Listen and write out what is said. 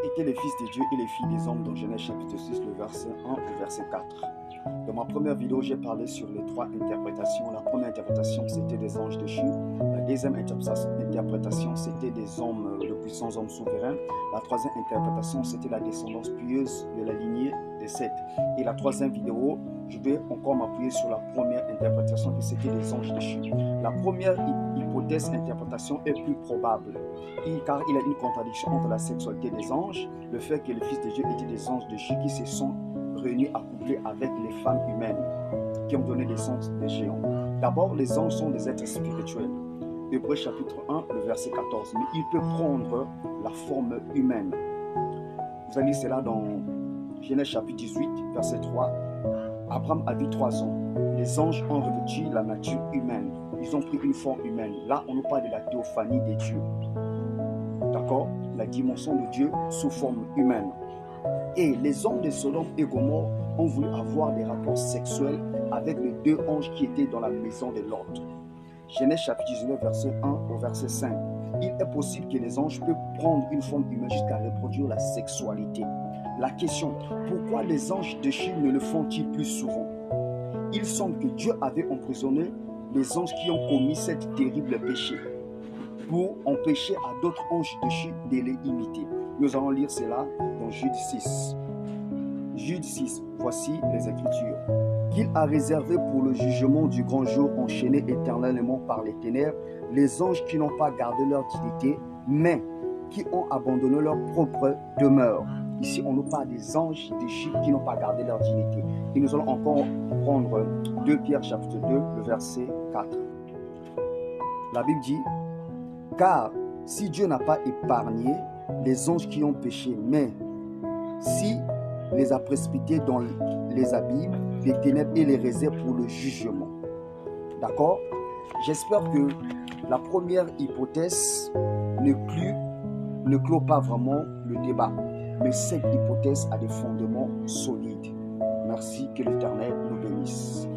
étaient les fils de Dieu et les filles des hommes dans Genèse chapitre 6, le verset 1 au verset 4. Dans ma première vidéo, j'ai parlé sur les trois interprétations. La première interprétation, c'était des anges déchus. La deuxième interprétation, c'était des hommes, de puissants hommes souverains. La troisième interprétation, c'était la descendance pieuse de la lignée de Seth. Et la troisième vidéo, je vais encore m'appuyer sur la première interprétation, que c'était des anges déchus. La première hypothèse, interprétation est plus probable, car il y a une contradiction entre la sexualité des anges, le fait que les fils de Dieu étaient des anges déchus qui se sont réunis, accouplés avec les femmes humaines qui ont donné naissance des géants. D'abord, les anges sont des êtres spirituels. Hébreux chapitre 1, le verset 14. Mais il peut prendre la forme humaine. Vous allez lire cela dans Genèse chapitre 18, verset 3. Abraham a vu 3 ans. Les anges ont revêtu la nature humaine. Ils ont pris une forme humaine. Là, on nous parle de la théophanie des dieux. D'accord? La dimension de Dieu sous forme humaine. Et les hommes de Sodome et Gomorrhe ont voulu avoir des rapports sexuels avec les 2 anges qui étaient dans la maison de Lot. Genèse chapitre 19, verset 1 au verset 5. Il est possible que les anges peuvent prendre une forme humaine jusqu'à reproduire la sexualité. La question, pourquoi les anges déchus ne le font-ils plus souvent? Il semble que Dieu avait emprisonné les anges qui ont commis cette terrible péché pour empêcher à d'autres anges déchus de les imiter. Nous allons lire cela dans Jude 6. Jude 6, voici les Écritures. Qu'il a réservé pour le jugement du grand jour, enchaînés éternellement par les ténèbres, les anges qui n'ont pas gardé leur dignité, mais qui ont abandonné leur propre demeure. Ici, on nous parle des anges déchus qui n'ont pas gardé leur dignité. Et nous allons encore prendre 2 Pierre chapitre 2, le verset 4. La Bible dit, car si Dieu n'a pas épargné les anges qui ont péché, mais si les a précipités dans les abîmes, les ténèbres et les réserves pour le jugement. D'accord? J'espère que la première hypothèse ne clôt pas vraiment le débat, mais cette hypothèse a des fondements solides. Merci, que l'Éternel nous bénisse.